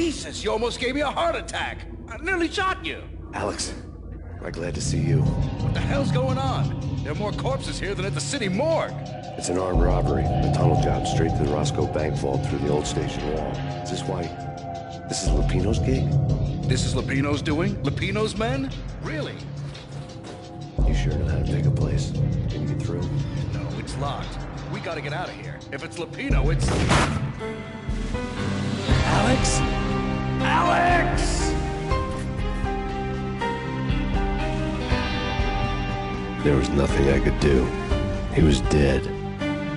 Jesus, you almost gave me a heart attack. I nearly shot you. Alex, am I glad to see you. What the hell's going on? There are more corpses here than at the city morgue. It's an armed robbery. The tunnel job straight to the Roscoe Bank vault through the old station wall. Is this why... This is Lupino's gig? This is Lupino's doing? Lupino's men? Really? You sure know how to pick a place? Can you get through? No, it's locked. We gotta get out of here. If it's Lupino, it's... Alex? Alex! There was nothing I could do. He was dead.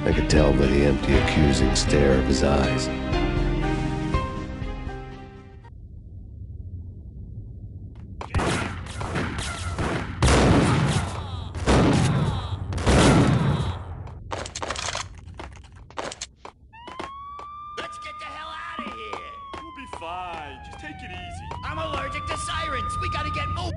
I could tell by the empty, accusing stare of his eyes. Let's get the hell out of here! We'll be fine. Just take it easy. I'm allergic to sirens! We gotta get moving!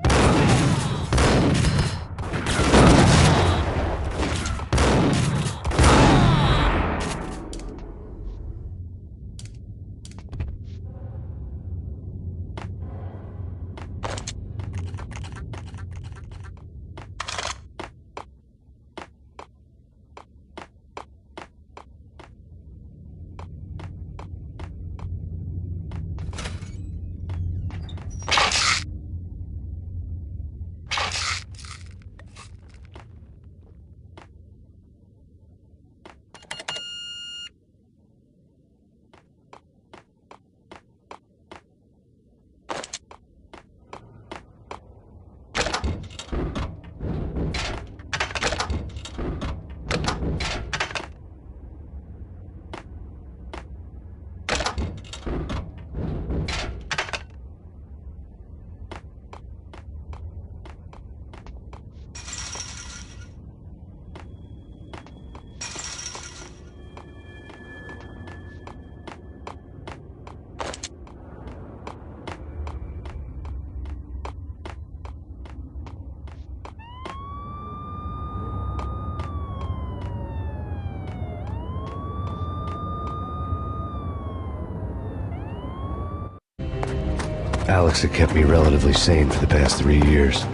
Alex had kept me relatively sane for the past 3 years.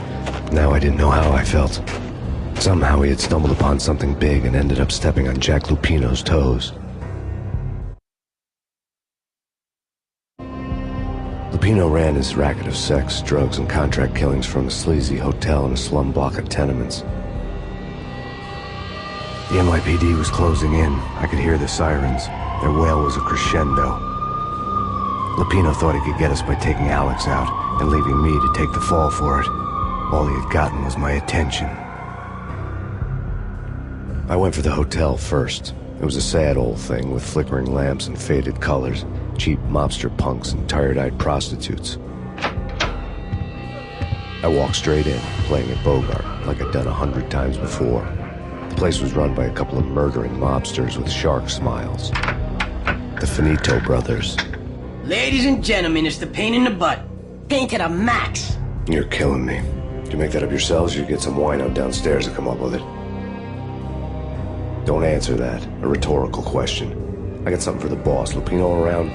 Now I didn't know how I felt. Somehow he had stumbled upon something big and ended up stepping on Jack Lupino's toes. Lupino ran his racket of sex, drugs, and contract killings from a sleazy hotel in a slum block of tenements. The NYPD was closing in. I could hear the sirens. Their wail was a crescendo. Lupino thought he could get us by taking Alex out and leaving me to take the fall for it. All he had gotten was my attention. I went for the hotel first. It was a sad old thing with flickering lamps and faded colors, cheap mobster punks and tired-eyed prostitutes. I walked straight in, playing at Bogart, like I'd done 100 times before. The place was run by a couple of murdering mobsters with shark smiles. The Finito brothers. Ladies and gentlemen, it's the pain in the butt. Pain to the max. You're killing me. Did you make that up yourselves, or you get some wino downstairs to come up with it? Don't answer that. A rhetorical question. I got something for the boss. Lupino around?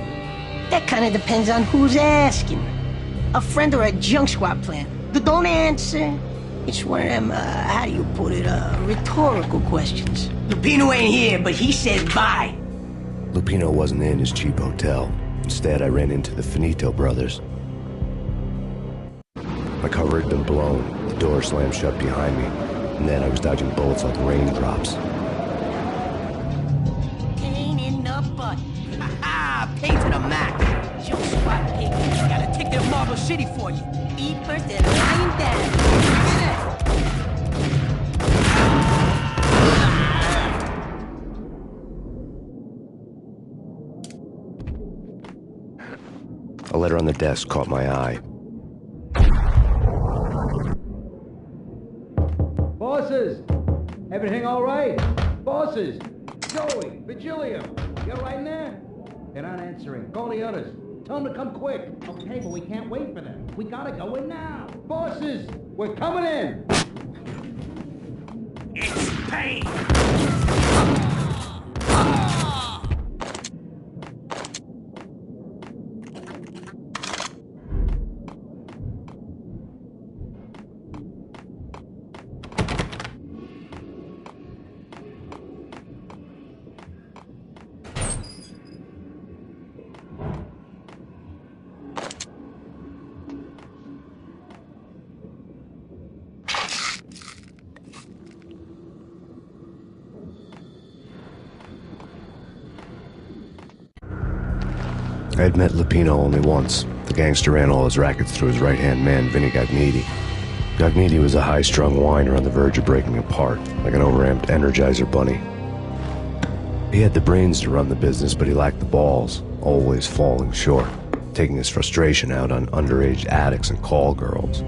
That kind of depends on who's asking. A friend or a junk squad plan. Don't answer. It's one of them, how do you put it, rhetorical questions. Lupino ain't here, but he said bye. Lupino wasn't in his cheap hotel. Instead, I ran into the Finito brothers. My cover had been blown, the door slammed shut behind me, and then I was dodging bullets like raindrops. Pain in the butt. Ha-ha! Pain to the max. Jump squad pig. Gotta take their Marble City for you. Eat first and lying down. A letter on the desk caught my eye. Bosses! Everything all right? Bosses! Joey, Virgilio, you all right in there? They're not answering. Call the others. Tell them to come quick. Okay, but we can't wait for them. We gotta go in now. Bosses, we're coming in! It's Payne! I had met Lupino only once. The gangster ran all his rackets through his right-hand man, Vinny Gagniti. Gagniti was a high-strung whiner on the verge of breaking apart, like an overamped Energizer bunny. He had the brains to run the business, but he lacked the balls, always falling short, taking his frustration out on underage addicts and call girls.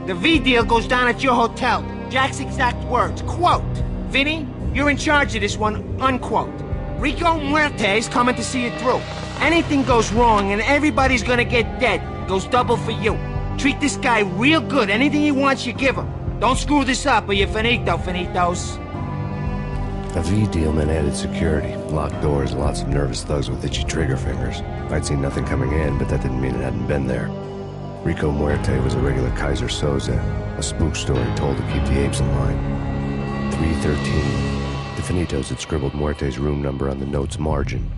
The V deal goes down at your hotel. Jack's exact words, quote, "Vinny, you're in charge of this one," unquote. Rico Muerte's coming to see it through. Anything goes wrong and everybody's gonna get dead. Goes double for you. Treat this guy real good. Anything he wants, you give him. Don't screw this up or you're finito, finitos. A V deal meant added security, locked doors, and lots of nervous thugs with itchy trigger fingers. I'd seen nothing coming in, but that didn't mean it hadn't been there. Rico Muerte was a regular Kaiser Soze, a spook story told to keep the apes in line. 313. The Finitos had scribbled Muerte's room number on the note's margin.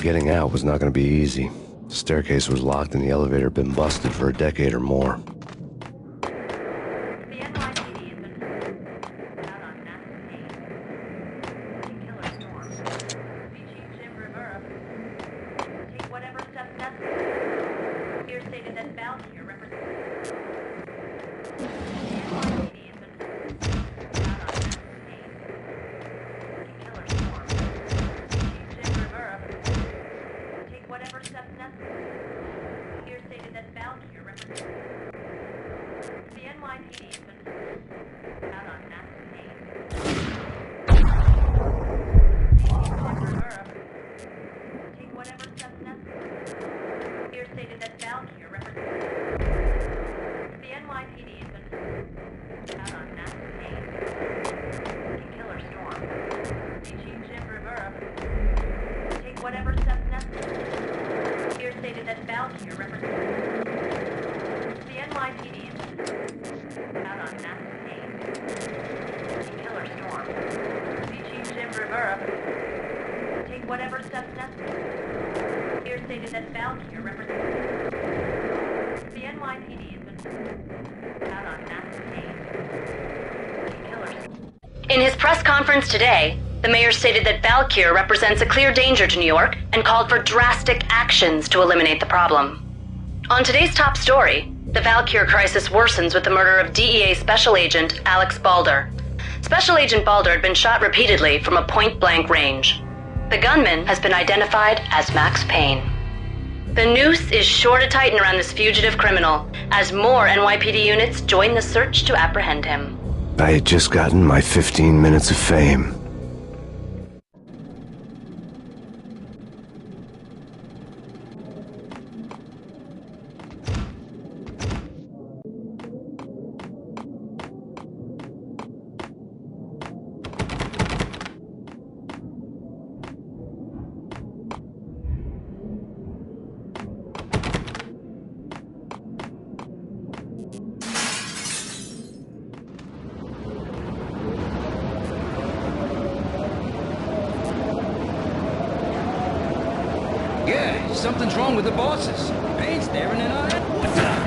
Getting out was not going to be easy. The staircase was locked and the elevator had been busted for a decade or more. The NYPD has been out on massive Payne. Killer storm. Beach Jim Rivera. Take whatever steps necessary. Here stated that Val here represents. The NYPD has been out on massive Payne. Killer storm. Beach Jim Rivera. Take whatever steps necessary. Here stated that Val here represents. The NYPD has been out on massive Payne. Take whatever steps necessary. Here stated that Val here represents. The NYPD has been out on massive Payne. Killer storm. Chief Jim Rivera. Take whatever steps necessary. Here stated that Val here represents. The NYPD is out on massive Payne. Killer storm. Chief Jim Rivera. Take whatever steps necessary. Here stated that Val here represents. The NYPD is out on massive Payne. Killer storm. In his press conference today, the mayor stated that Valkyr represents a clear danger to New York and called for drastic actions to eliminate the problem. On today's top story, the Valkyr crisis worsens with the murder of DEA Special Agent Alex Balder. Special Agent Balder had been shot repeatedly from a point-blank range. The gunman has been identified as Max Payne. The noose is sure to tighten around this fugitive criminal as more NYPD units join the search to apprehend him. I had just gotten my 15 minutes of fame. Yeah, something's wrong with the bosses. Payne's there and they're not. What's up?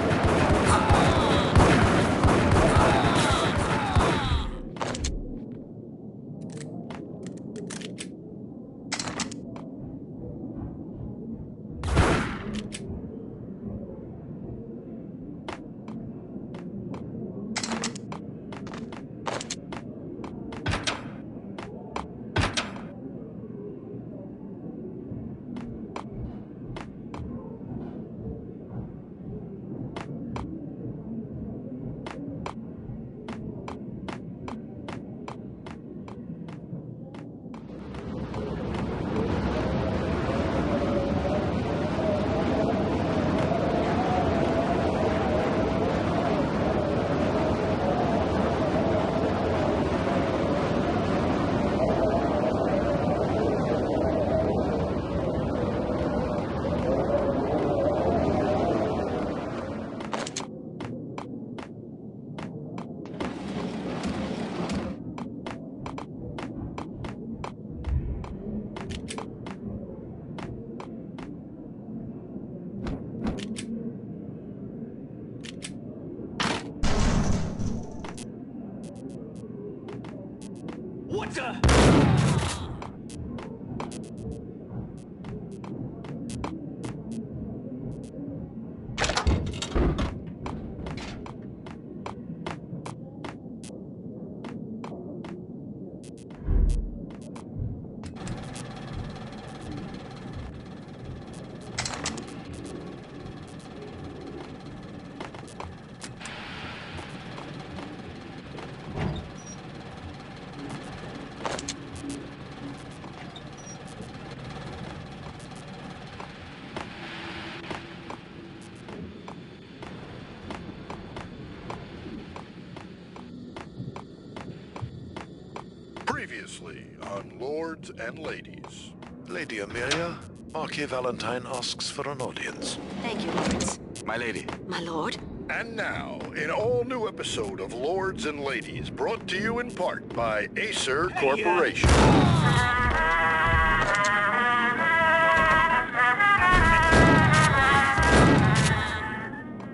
Previously on Lords and Ladies. Lady Amelia, Marquis Valentine asks for an audience. Thank you, Lawrence. My lady. My lord? And now, an all-new episode of Lords and Ladies, brought to you in part by Acer Corporation.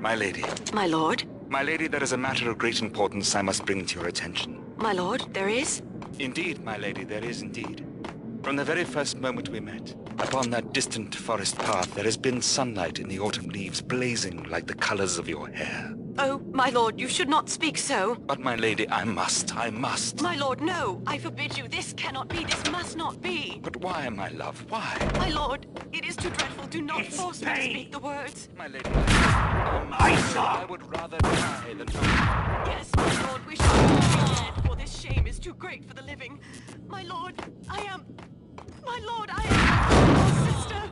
My lady. My lord? My lady, there is a matter of great importance I must bring to your attention. My lord, there is? Indeed, my lady, there is indeed. From the very first moment we met, upon that distant forest path, there has been sunlight in the autumn leaves blazing like the colors of your hair. Oh, my lord, you should not speak so. But my lady, I must. My lord, no! I forbid you. This cannot be. This must not be. But why, my love, why? My lord, it is too dreadful. Do not force me to speak the words. My lady, I would rather die than... Yes, my lord, we shall be dead, for this shame is too great for the living. My lord, I am your sister.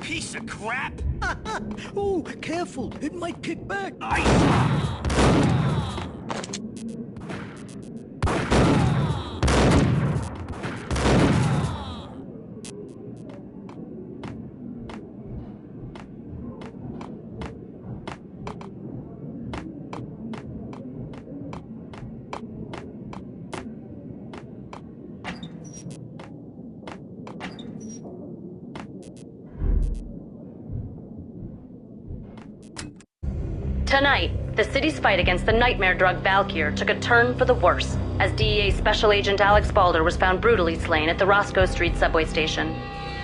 Piece of crap! Oh, careful. It might kick back. Tonight, the city's fight against the nightmare drug Valkyr took a turn for the worse, as DEA Special Agent Alex Balder was found brutally slain at the Roscoe Street subway station.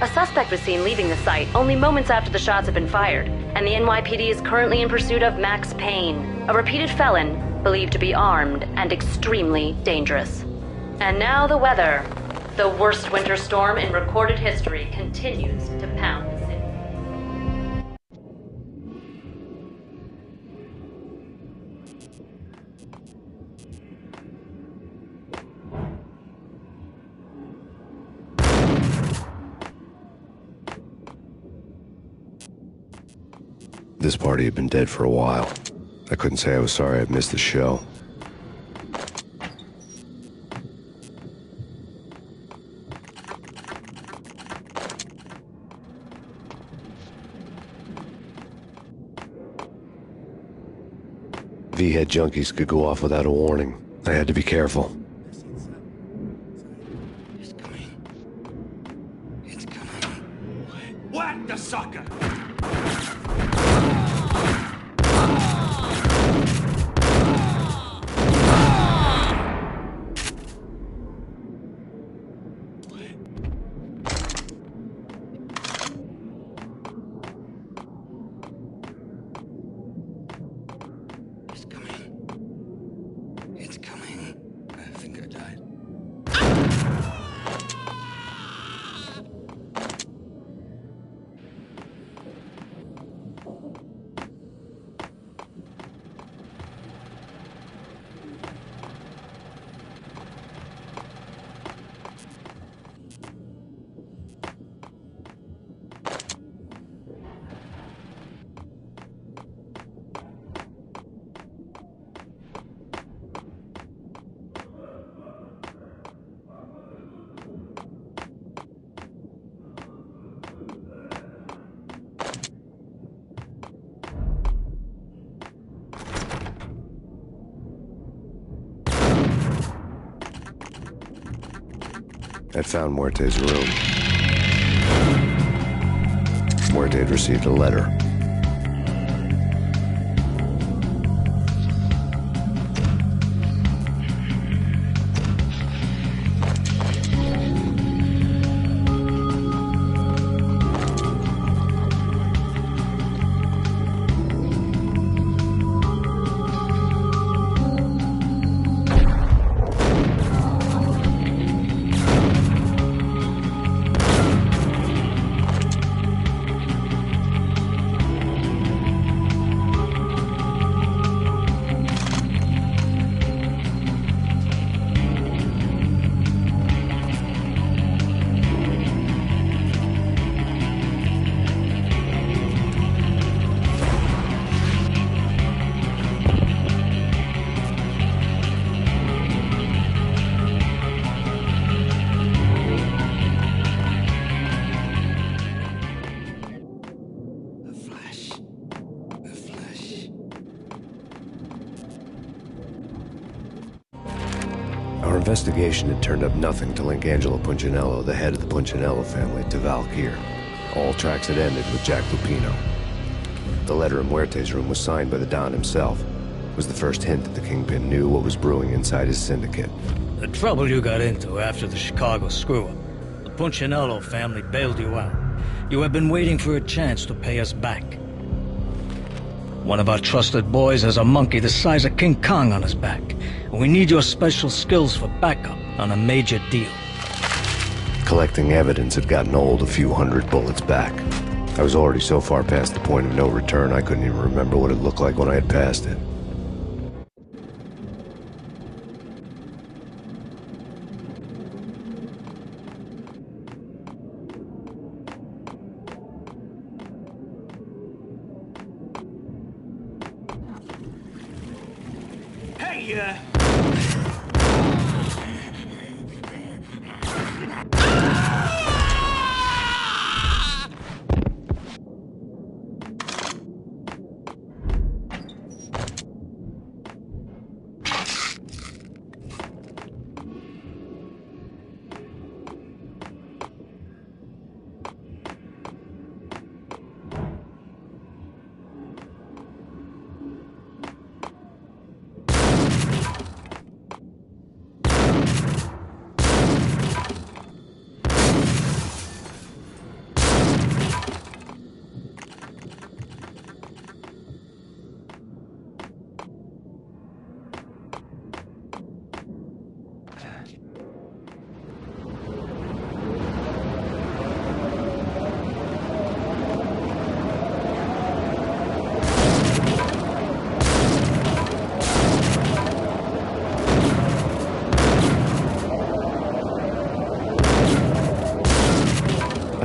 A suspect was seen leaving the site only moments after the shots had been fired, and the NYPD is currently in pursuit of Max Payne, a repeated felon believed to be armed and extremely dangerous. And now the weather. The worst winter storm in recorded history continues to pound the city. This party had been dead for a while. I couldn't say I was sorry I'd missed the show. V-head junkies could go off without a warning. I had to be careful. It's coming. It's coming. Whack the sucker! I'd found Muerte's room. Muerte had received a letter. Our investigation had turned up nothing to link Angelo Punchinello, the head of the Punchinello family, to Valkyr. All tracks had ended with Jack Lupino. The letter in Muerte's room was signed by the Don himself. It was the first hint that the Kingpin knew what was brewing inside his syndicate. The trouble you got into after the Chicago screw-up. The Punchinello family bailed you out. You have been waiting for a chance to pay us back. One of our trusted boys has a monkey the size of King Kong on his back. And we need your special skills for backup on a major deal. Collecting evidence had gotten old a few hundred bullets back. I was already so far past the point of no return I couldn't even remember what it looked like when I had passed it. Hey,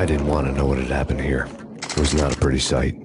I didn't want to know what had happened here. It was not a pretty sight.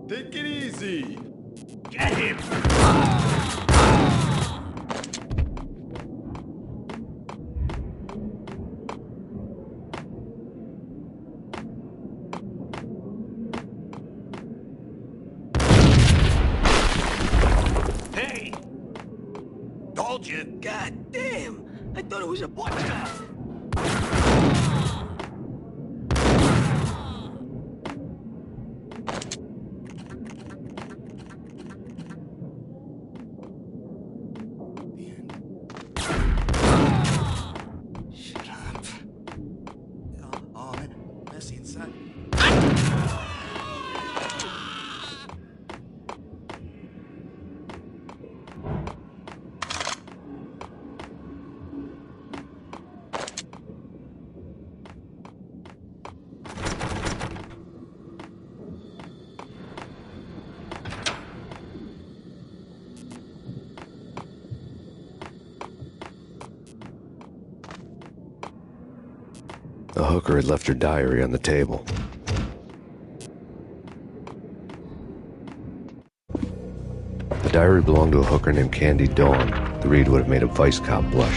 Take it easy. get him! Hey! Told you. God damn! I thought it was a boy. A hooker had left her diary on the table. The diary belonged to a hooker named Candy Dawn. The read would have made a vice cop blush.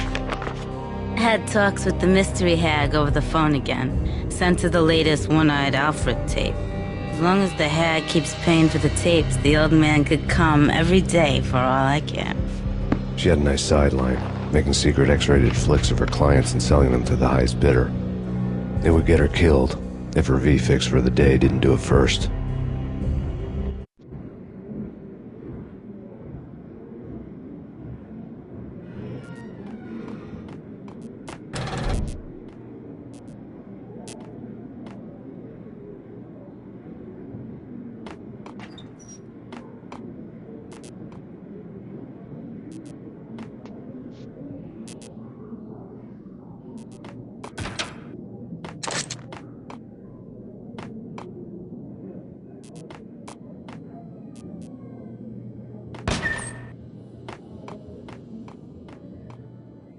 Had talks with the mystery hag over the phone again. Sent her the latest One-Eyed Alfred tape. As long as the hag keeps paying for the tapes, the old man could come every day for all I care. She had a nice sideline, making secret X-rated flicks of her clients and selling them to the highest bidder. It would get her killed if her V-fix for the day didn't do it first.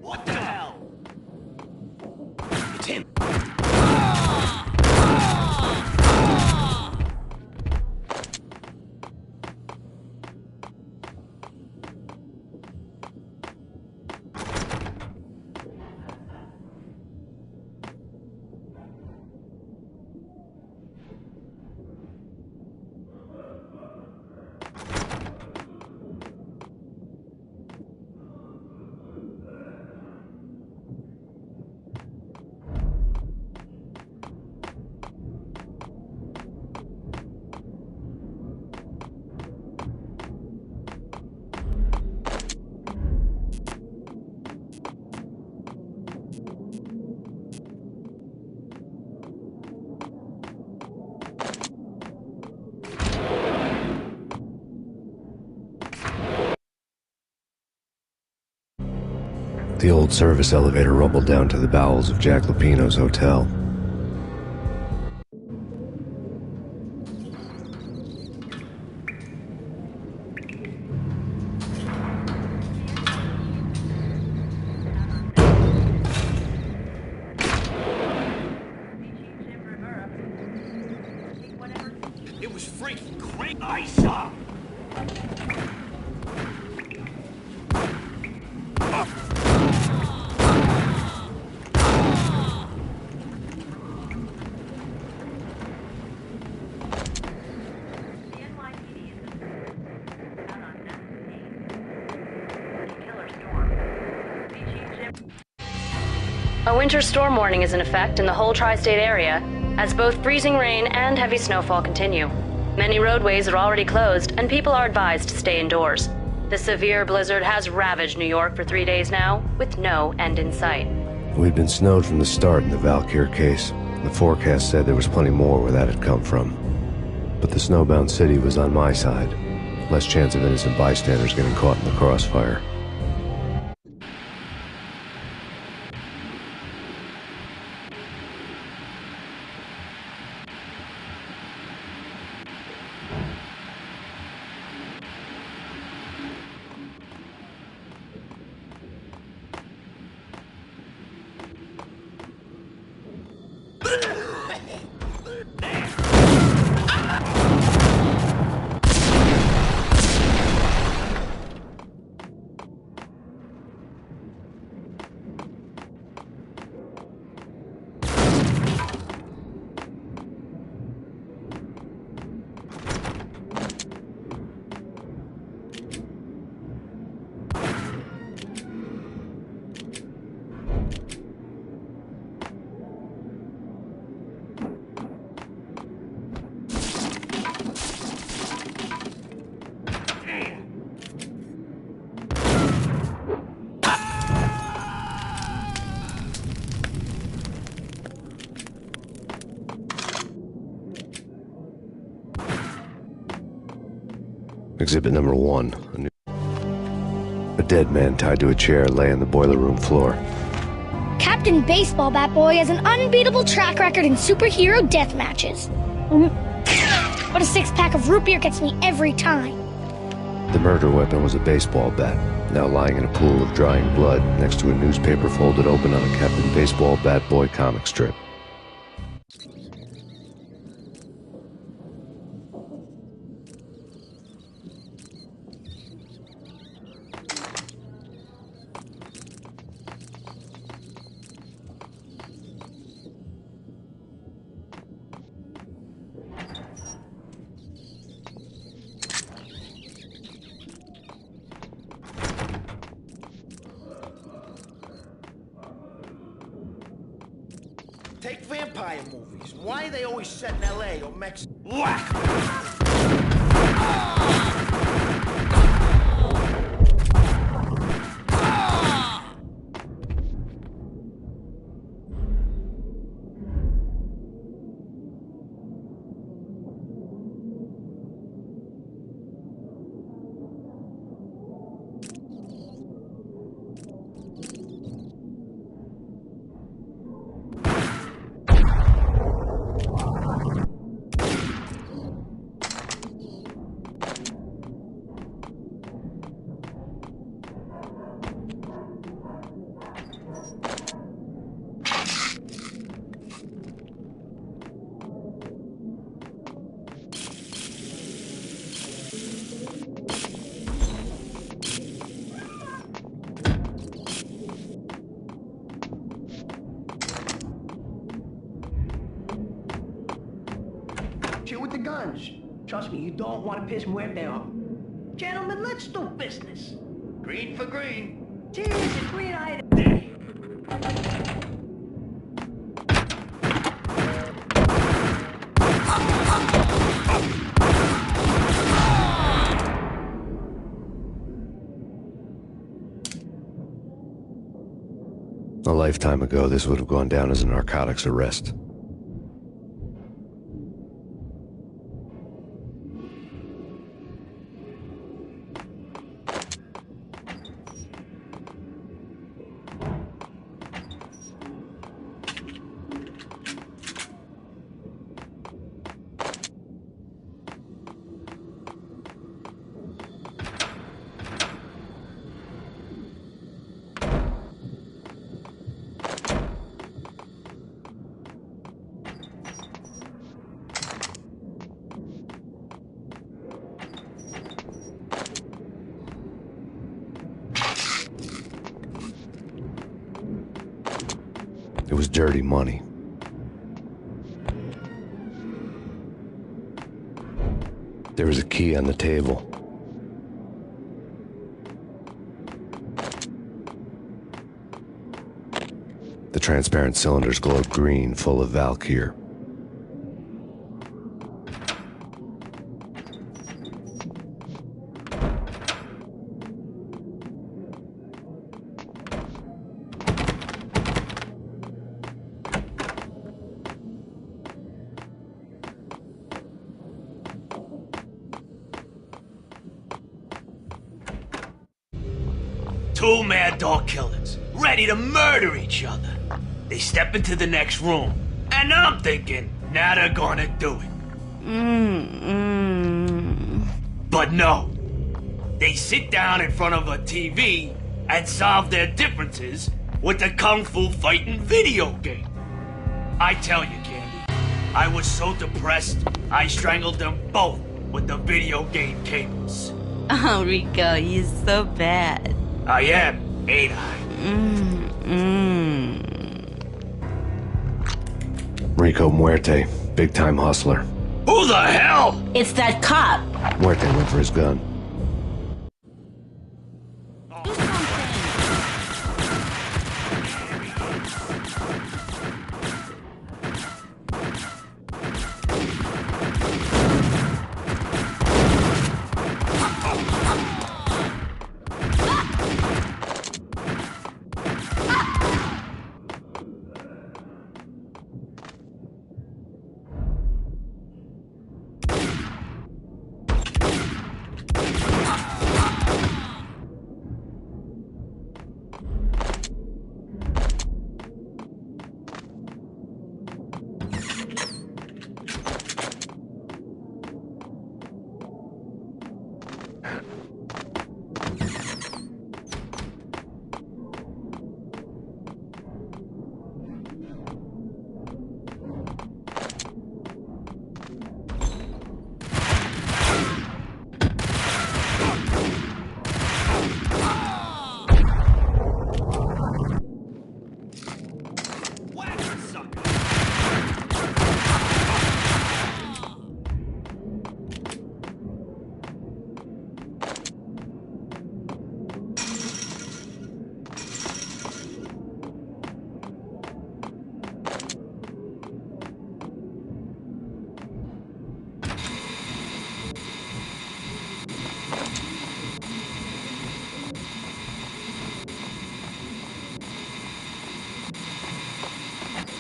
What the hell? It's him. The old service elevator rumbled down to the bowels of Jack Lupino's hotel. It was freaking great. I saw. A winter storm warning is in effect in the whole tri-state area, as both freezing rain and heavy snowfall continue. Many roadways are already closed, and people are advised to stay indoors. The severe blizzard has ravaged New York for 3 days now, with no end in sight. We'd been snowed from the start in the Valkyr case. The forecast said there was plenty more where that had come from. But the snowbound city was on my side. Less chance of innocent bystanders getting caught in the crossfire. Exhibit number 1. A dead man tied to a chair lay on the boiler room floor. Captain Baseball Bat Boy has an unbeatable track record in superhero death matches. But a 6-pack of root beer gets me every time. The murder weapon was a baseball bat, now lying in a pool of drying blood next to a newspaper folded open on a Captain Baseball Bat Boy comic strip. Take vampire movies. Why are they always set in L.A. or Mexico? Whack! Chill with the guns. Trust me, you don't want to piss Muerte off. Gentlemen, let's do business. Green for green. Cheers to green-eyed day. A lifetime ago, this would have gone down as a narcotics arrest. It was dirty money. There was a key on the table. The transparent cylinders glowed green, full of Valkyr. Two mad dog killers, ready to murder each other. They step into the next room, and I'm thinking, now they're gonna do it. But no. They sit down in front of a TV and solve their differences with the Kung Fu fighting video game. I tell you, Candy, I was so depressed, I strangled them both with the video game cables. Oh, Rico, you're so bad. I am, ain't I? Rico Muerte, big-time hustler. Who the hell? It's that cop. Muerte went for his gun.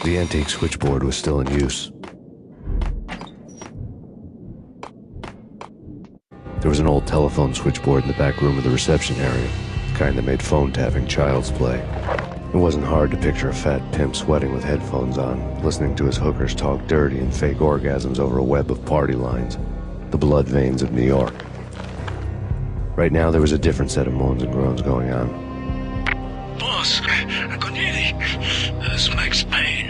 The antique switchboard was still in use. There was an old telephone switchboard in the back room of the reception area, the kind that made phone tapping child's play. It wasn't hard to picture a fat pimp sweating with headphones on, listening to his hookers talk dirty and fake orgasms over a web of party lines, the blood veins of New York. Right now, there was a different set of moans and groans going on. Boss, Corneli, this Max Payne.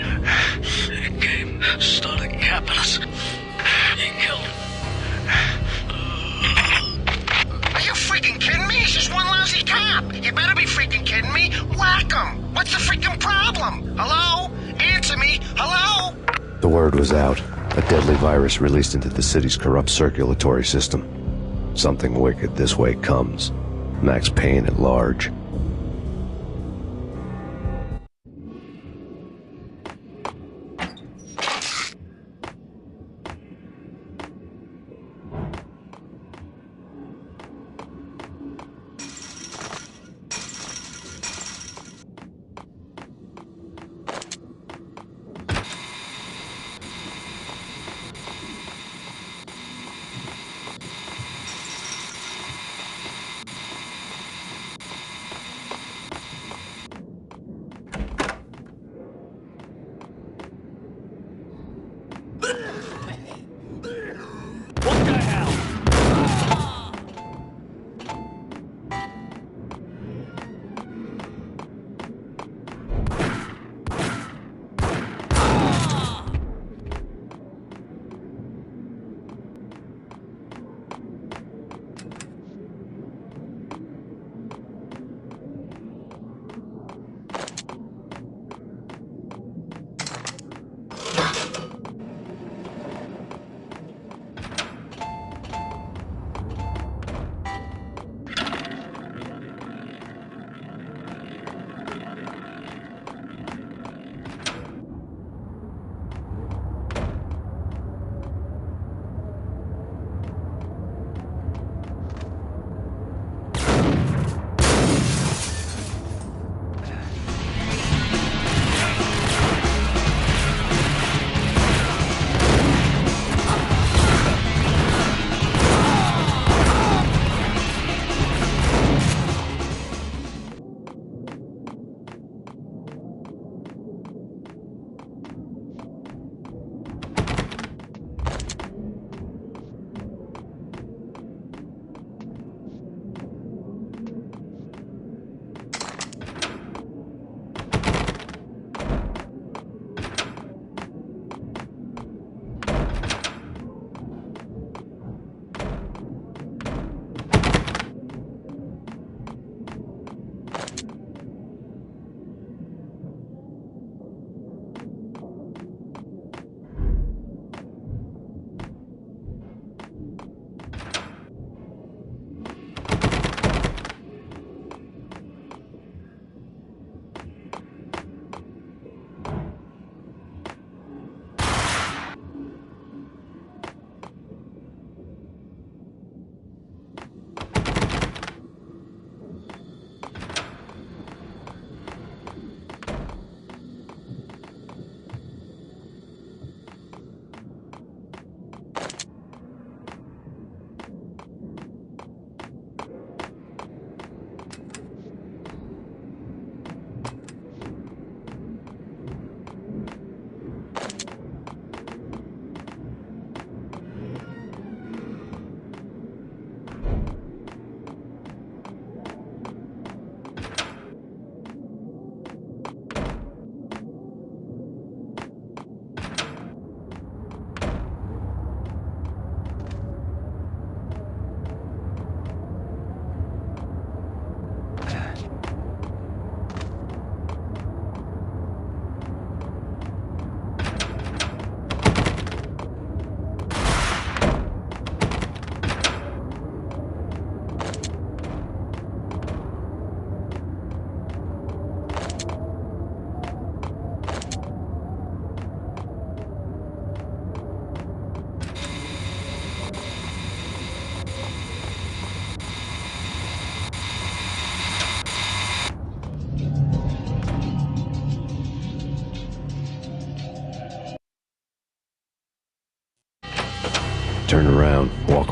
He came, started capping us. He killed him. Are you freaking kidding me? He's just one lousy cop. You better be freaking kidding me. Whack him. What's the freaking problem? Hello? Answer me. Hello? The word was out. A deadly virus released into the city's corrupt circulatory system. Something wicked this way comes. Max Payne at large.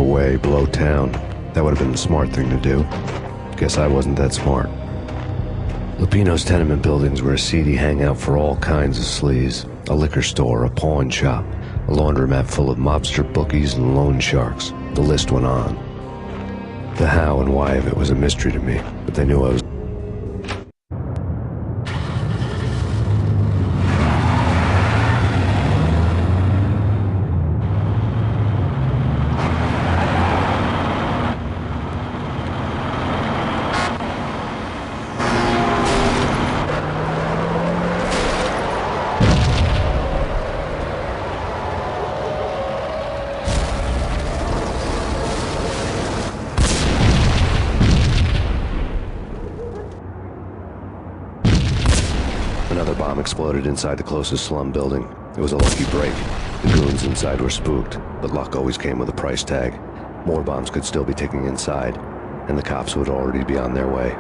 away, blow town. That would have been the smart thing to do. Guess I wasn't that smart. Lupino's tenement buildings were a seedy hangout for all kinds of sleaze. A liquor store, a pawn shop, a laundromat full of mobster bookies and loan sharks. The list went on. The how and why of it was a mystery to me, but they knew I was... Another bomb exploded inside the closest slum building. It was a lucky break. The goons inside were spooked, but luck always came with a price tag. More bombs could still be ticking inside, and the cops would already be on their way.